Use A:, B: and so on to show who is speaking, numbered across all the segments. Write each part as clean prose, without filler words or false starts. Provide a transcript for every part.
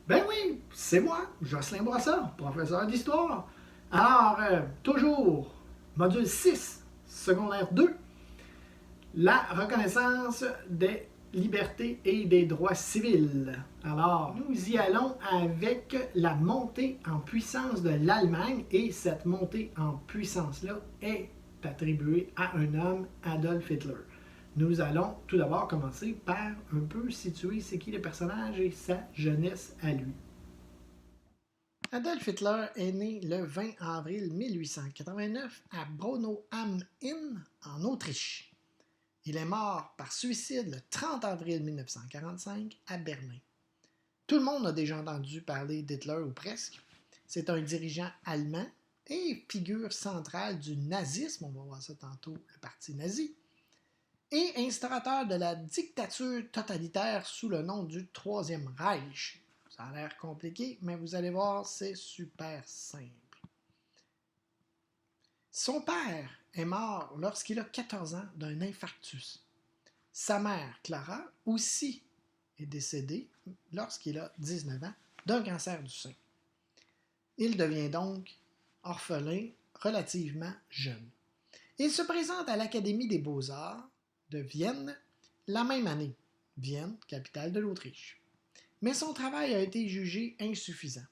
A: Ben oui, c'est moi, Jocelyn Boissard, professeur d'histoire. Alors, toujours, module 6, secondaire 2, la reconnaissance des libertés et des droits civils. Alors, nous y allons avec la montée en puissance de l'Allemagne et cette montée en puissance-là est attribuée à un homme, Adolf Hitler. Nous allons tout d'abord commencer par un peu situer c'est qui le personnage et sa jeunesse à lui. Adolf Hitler est né le 20 avril 1889 à Braunau am Inn, en Autriche. Il est mort par suicide le 30 avril 1945 à Berlin. Tout le monde a déjà entendu parler d'Hitler ou presque. C'est un dirigeant allemand et figure centrale du nazisme, on va voir ça tantôt, le parti nazi, et instaurateur de la dictature totalitaire sous le nom du Troisième Reich. Ça a l'air compliqué, mais vous allez voir, c'est super simple. Son père est mort lorsqu'il a 14 ans d'un infarctus. Sa mère, Clara, aussi est décédée lorsqu'il a 19 ans d'un cancer du sein. Il devient donc orphelin relativement jeune. Il se présente à l'Académie des Beaux-Arts de Vienne la même année, Vienne, capitale de l'Autriche. Mais son travail a été jugé insuffisant.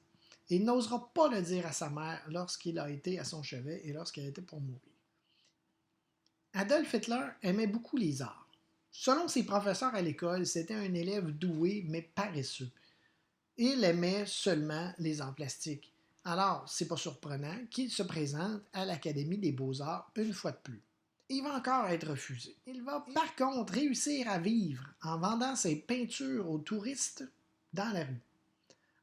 A: Il n'osera pas le dire à sa mère lorsqu'il a été à son chevet et lorsqu'elle était pour mourir. Adolf Hitler aimait beaucoup les arts. Selon ses professeurs à l'école, c'était un élève doué mais paresseux. Il aimait seulement les arts plastiques. Alors, c'est pas surprenant qu'il se présente à l'Académie des Beaux-Arts une fois de plus. Il va encore être refusé. Il va par contre réussir à vivre en vendant ses peintures aux touristes dans la rue.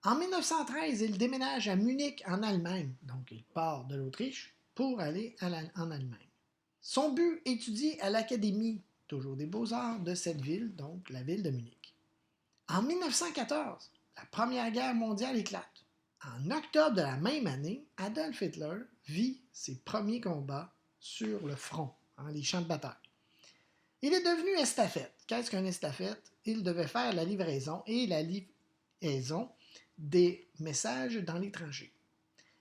A: En 1913, il déménage à Munich en Allemagne, donc il part de l'Autriche pour aller en Allemagne. Son but, étudier à l'Académie, toujours des Beaux-Arts, de cette ville, donc la ville de Munich. En 1914, la Première Guerre mondiale éclate. En octobre de la même année, Adolf Hitler vit ses premiers combats sur le front, les champs de bataille. Il est devenu estafette. Qu'est-ce qu'un estafette? Il devait faire la livraison et la liaison des messages dans les tranchées.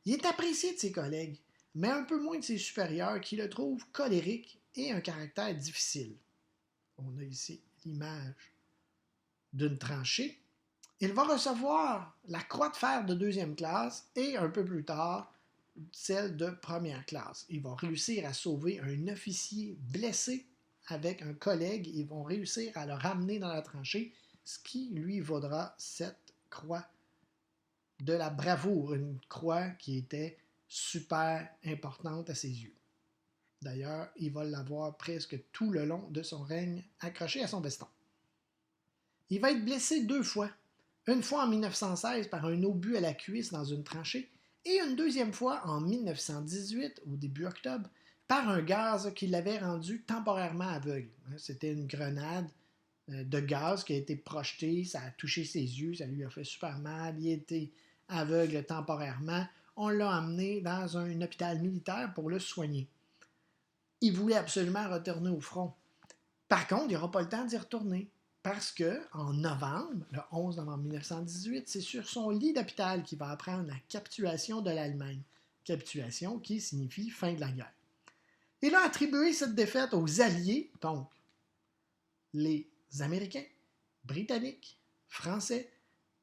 A: Il est apprécié de ses collègues, mais un peu moins de ses supérieurs qui le trouvent colérique et un caractère difficile. On a ici l'image d'une tranchée. Il va recevoir la croix de fer de deuxième classe et un peu plus tard celle de première classe. Il va réussir à sauver un officier blessé avec un collègue. Ils vont réussir à le ramener dans la tranchée, ce qui lui vaudra cette croix de la bravoure, une croix qui était super importante à ses yeux. D'ailleurs, il va l'avoir presque tout le long de son règne accroché à son veston. Il va être blessé 2 fois. Une fois en 1916 par un obus à la cuisse dans une tranchée et une deuxième fois en 1918, au début octobre, par un gaz qui l'avait rendu temporairement aveugle. C'était une grenade de gaz qui a été projetée, ça a touché ses yeux, ça lui a fait super mal, il était aveugle temporairement. On l'a emmené dans un hôpital militaire pour le soigner. Il voulait absolument retourner au front. Par contre, il n'aura pas le temps d'y retourner. Parce que, en novembre, le 11 novembre 1918, c'est sur son lit d'hôpital qu'il va apprendre la capitulation de l'Allemagne. Capitulation qui signifie fin de la guerre. Il a attribué cette défaite aux Alliés, donc les Américains, Britanniques, Français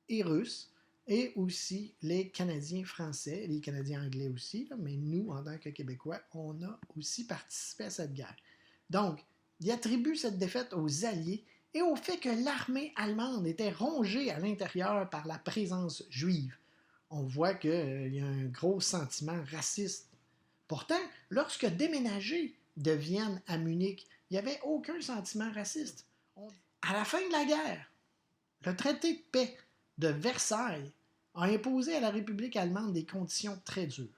A: et Russes, et aussi les Canadiens français, les Canadiens anglais aussi, mais nous, en tant que Québécois, on a aussi participé à cette guerre. Donc, il attribue cette défaite aux Alliés et au fait que l'armée allemande était rongée à l'intérieur par la présence juive. On voit qu'il y a un gros sentiment raciste. Pourtant, lorsque déménagé de Vienne à Munich, il n'y avait aucun sentiment raciste. À la fin de la guerre, le traité de paix de Versailles a imposé à la République allemande des conditions très dures.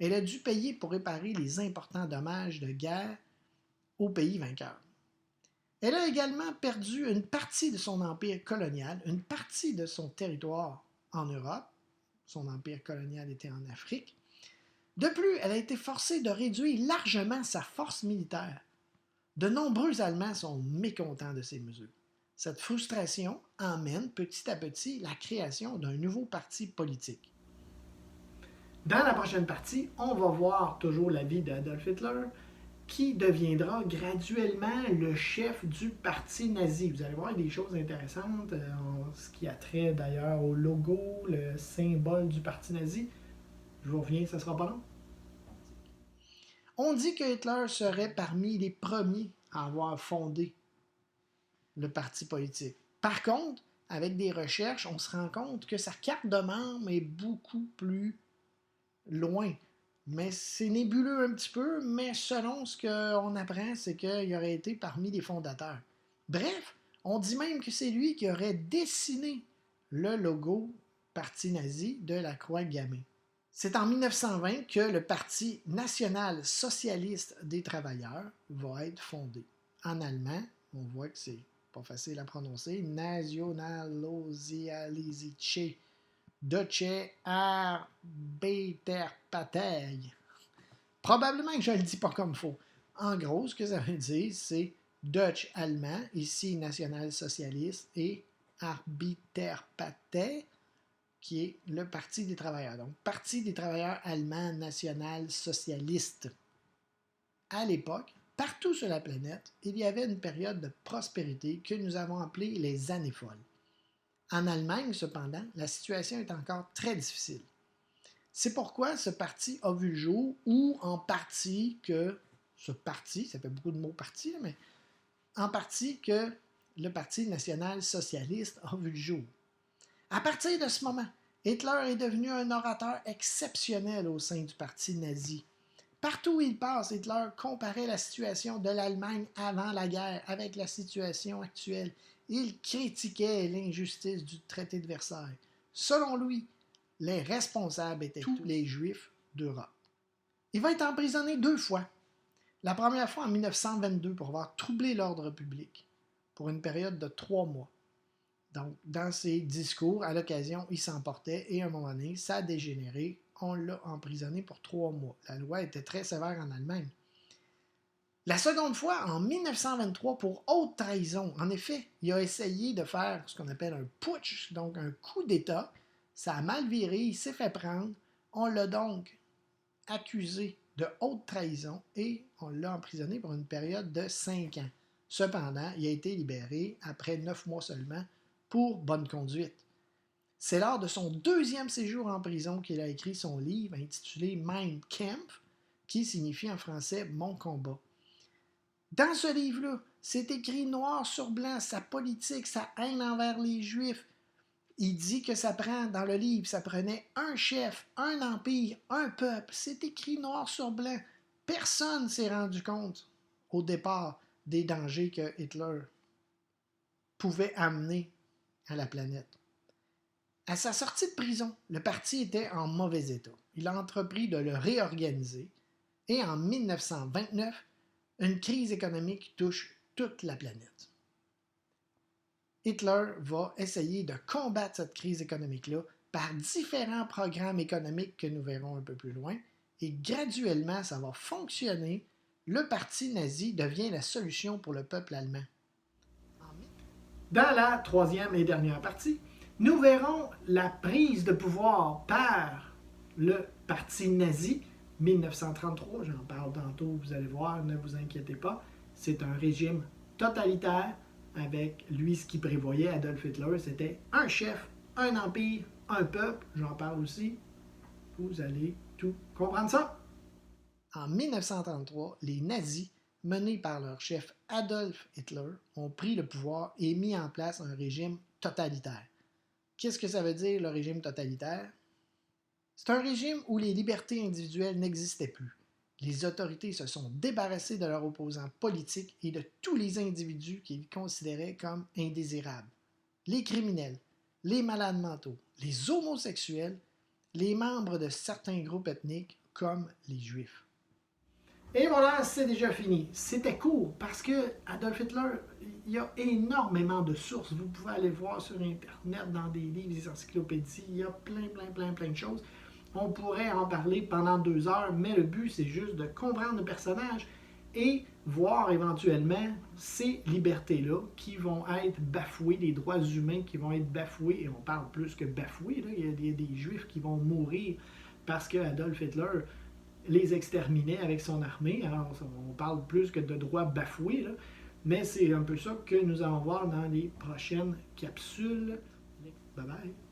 A: Elle a dû payer pour réparer les importants dommages de guerre au pays vainqueur. Elle a également perdu une partie de son empire colonial, une partie de son territoire en Europe. Son empire colonial était en Afrique. De plus, elle a été forcée de réduire largement sa force militaire. De nombreux Allemands sont mécontents de ces mesures. Cette frustration emmène petit à petit la création d'un nouveau parti politique. Dans la prochaine partie, on va voir toujours la vie d'Adolf Hitler, qui deviendra graduellement le chef du parti nazi. Vous allez voir des choses intéressantes, en ce qui a trait d'ailleurs au logo, le symbole du parti nazi. Je vous reviens, ça sera pas long. On dit que Hitler serait parmi les premiers à avoir fondé le parti politique. Par contre, avec des recherches, on se rend compte que sa carte de membre est beaucoup plus loin. Mais c'est nébuleux un petit peu, mais selon ce qu'on apprend, c'est qu'il aurait été parmi les fondateurs. Bref, on dit même que c'est lui qui aurait dessiné le logo parti nazi de la croix gammée. C'est en 1920 que le Parti national socialiste des travailleurs va être fondé. En allemand, on voit que c'est pas facile à prononcer, Nationalsozialistische Deutsche Arbeiterpartei. Probablement que je ne le dis pas comme il faut. En gros, ce que ça veut dire, c'est Deutsch allemand, ici national-socialiste, et Arbeiterpartei, qui est le Parti des travailleurs. Donc, Parti des travailleurs allemands national-socialiste. À l'époque, partout sur la planète, il y avait une période de prospérité que nous avons appelée les années folles. En Allemagne, cependant, la situation est encore très difficile. C'est pourquoi ce parti a vu le jour, ou en partie que ce parti, ça fait beaucoup de mots parti, mais en partie que le Parti national-socialiste a vu le jour. À partir de ce moment, Hitler est devenu un orateur exceptionnel au sein du parti nazi. Partout où il passe, Hitler comparait la situation de l'Allemagne avant la guerre avec la situation actuelle. Il critiquait l'injustice du traité de Versailles. Selon lui, les responsables étaient tous les Juifs d'Europe. Il va être emprisonné 2 fois. La première fois en 1922 pour avoir troublé l'ordre public pour une période de 3 mois. Donc, dans ses discours, à l'occasion, il s'emportait et à un moment donné, ça a dégénéré. On l'a emprisonné pour 3 mois. La loi était très sévère en Allemagne. La seconde fois, en 1923, pour haute trahison. En effet, il a essayé de faire ce qu'on appelle un putsch, donc un coup d'État. Ça a mal viré, il s'est fait prendre. On l'a donc accusé de haute trahison et on l'a emprisonné pour une période de 5 ans. Cependant, il a été libéré après 9 mois seulement pour bonne conduite. C'est lors de son 2e séjour en prison qu'il a écrit son livre intitulé Mein Kampf, qui signifie en français Mon combat. Dans ce livre-là, c'est écrit noir sur blanc sa politique, sa haine envers les Juifs. Il dit que ça prend, dans le livre, ça prenait un chef, un empire, un peuple. C'est écrit noir sur blanc. Personne ne s'est rendu compte, au départ, des dangers que Hitler pouvait amener à la planète. À sa sortie de prison, le parti était en mauvais état. Il a entrepris de le réorganiser et en 1929, une crise économique touche toute la planète. Hitler va essayer de combattre cette crise économique-là par différents programmes économiques que nous verrons un peu plus loin et graduellement, ça va fonctionner. Le parti nazi devient la solution pour le peuple allemand. Dans la 3e et dernière partie, nous verrons la prise de pouvoir par le parti nazi, 1933, j'en parle tantôt, vous allez voir, ne vous inquiétez pas, c'est un régime totalitaire avec lui ce qu'il prévoyait, Adolf Hitler, c'était un chef, un empire, un peuple, j'en parle aussi, vous allez tout comprendre ça. En 1933, les nazis, menés par leur chef Adolf Hitler, ont pris le pouvoir et mis en place un régime totalitaire. Qu'est-ce que ça veut dire, le régime totalitaire? C'est un régime où les libertés individuelles n'existaient plus. Les autorités se sont débarrassées de leurs opposants politiques et de tous les individus qu'ils considéraient comme indésirables. Les criminels, les malades mentaux, les homosexuels, les membres de certains groupes ethniques comme les Juifs. Et voilà, c'est déjà fini. C'était court parce que Adolf Hitler, il y a énormément de sources. Vous pouvez aller voir sur Internet, dans des livres, des encyclopédies, il y a plein de choses. On pourrait en parler pendant 2 heures, mais le but, c'est juste de comprendre le personnage et voir éventuellement ces libertés-là qui vont être bafouées, des droits humains qui vont être bafoués, et on parle plus que bafoués, là. Il y a des Juifs qui vont mourir parce que Adolf Hitler les exterminait avec son armée. Alors, on parle plus que de droits bafoués, là. Mais c'est un peu ça que nous allons voir dans les prochaines capsules. Bye bye!